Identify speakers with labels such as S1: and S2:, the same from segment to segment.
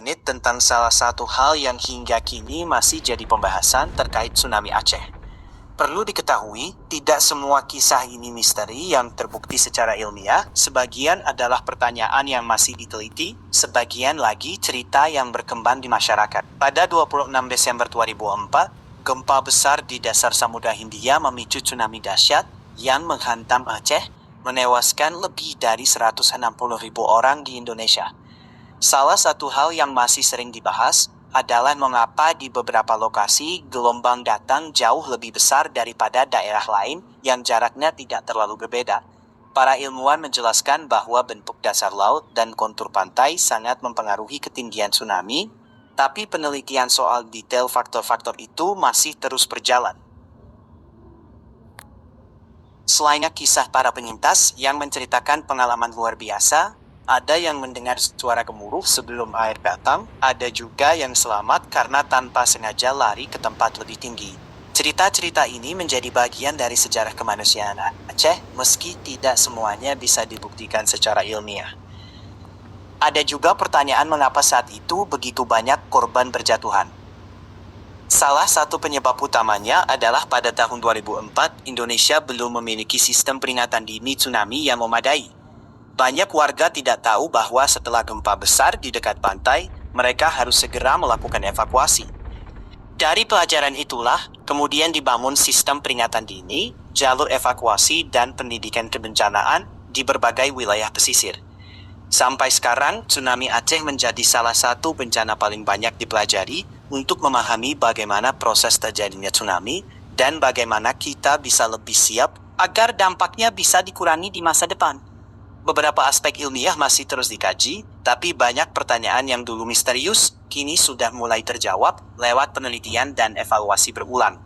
S1: menit tentang salah satu hal yang hingga kini masih jadi pembahasan terkait tsunami Aceh. Perlu diketahui, tidak semua kisah ini misteri yang terbukti secara ilmiah. Sebagian adalah pertanyaan yang masih diteliti, sebagian lagi cerita yang berkembang di masyarakat. Pada 26 Desember 2004, gempa besar di dasar Samudra Hindia memicu tsunami dahsyat yang menghantam Aceh, menewaskan lebih dari 160.000 orang di Indonesia. Salah satu hal yang masih sering dibahas adalah mengapa di beberapa lokasi gelombang datang jauh lebih besar daripada daerah lain yang jaraknya tidak terlalu berbeda. Para ilmuwan menjelaskan bahwa bentuk dasar laut dan kontur pantai sangat mempengaruhi ketinggian tsunami, tapi penelitian soal detail faktor-faktor itu masih terus berjalan. Selain kisah para penyintas yang menceritakan pengalaman luar biasa, ada yang mendengar suara gemuruh sebelum air datang, ada juga yang selamat karena tanpa sengaja lari ke tempat lebih tinggi. Cerita-cerita ini menjadi bagian dari sejarah kemanusiaan Aceh, meski tidak semuanya bisa dibuktikan secara ilmiah. Ada juga pertanyaan mengapa saat itu begitu banyak korban berjatuhan. Salah satu penyebab utamanya adalah pada tahun 2004, Indonesia belum memiliki sistem peringatan dini tsunami yang memadai. Banyak warga tidak tahu bahwa setelah gempa besar di dekat pantai, mereka harus segera melakukan evakuasi. Dari pelajaran itulah, kemudian dibangun sistem peringatan dini, jalur evakuasi dan pendidikan kebencanaan di berbagai wilayah pesisir. Sampai sekarang, tsunami Aceh menjadi salah satu bencana paling banyak dipelajari untuk memahami bagaimana proses terjadinya tsunami dan bagaimana kita bisa lebih siap agar dampaknya bisa dikurangi di masa depan. Beberapa aspek ilmiah masih terus dikaji, tapi banyak pertanyaan yang dulu misterius, kini sudah mulai terjawab lewat penelitian dan evaluasi berulang.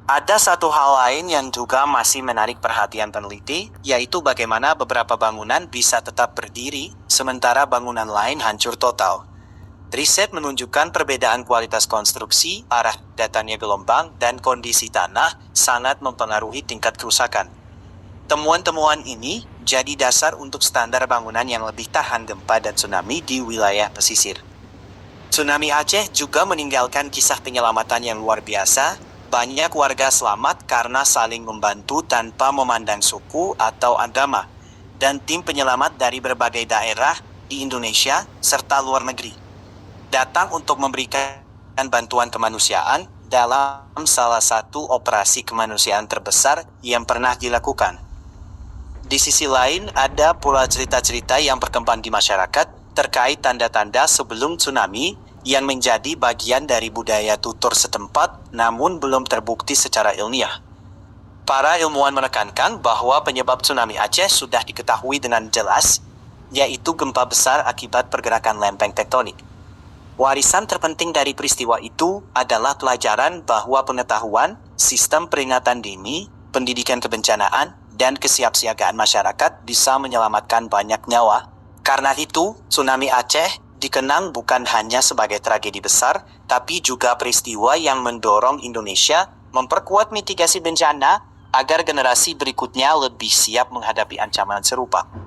S1: Ada satu hal lain yang juga masih menarik perhatian peneliti, yaitu bagaimana beberapa bangunan bisa tetap berdiri, sementara bangunan lain hancur total. Riset menunjukkan perbedaan kualitas konstruksi, arah datangnya gelombang, dan kondisi tanah sangat mempengaruhi tingkat kerusakan. Temuan-temuan ini jadi dasar untuk standar bangunan yang lebih tahan gempa dan tsunami di wilayah pesisir. Tsunami Aceh juga meninggalkan kisah penyelamatan yang luar biasa. Banyak warga selamat karena saling membantu tanpa memandang suku atau agama, dan tim penyelamat dari berbagai daerah di Indonesia serta luar negeri datang untuk memberikan bantuan kemanusiaan dalam salah satu operasi kemanusiaan terbesar yang pernah dilakukan. Di sisi lain, ada pula cerita-cerita yang berkembang di masyarakat terkait tanda-tanda sebelum tsunami yang menjadi bagian dari budaya tutur setempat namun belum terbukti secara ilmiah. Para ilmuwan menekankan bahwa penyebab tsunami Aceh sudah diketahui dengan jelas, yaitu gempa besar akibat pergerakan lempeng tektonik. Warisan terpenting dari peristiwa itu adalah pelajaran bahwa pengetahuan, sistem peringatan dini, pendidikan kebencanaan, dan kesiapsiagaan masyarakat bisa menyelamatkan banyak nyawa. Karena itu, tsunami Aceh dikenang bukan hanya sebagai tragedi besar, tapi juga peristiwa yang mendorong Indonesia memperkuat mitigasi bencana agar generasi berikutnya lebih siap menghadapi ancaman serupa.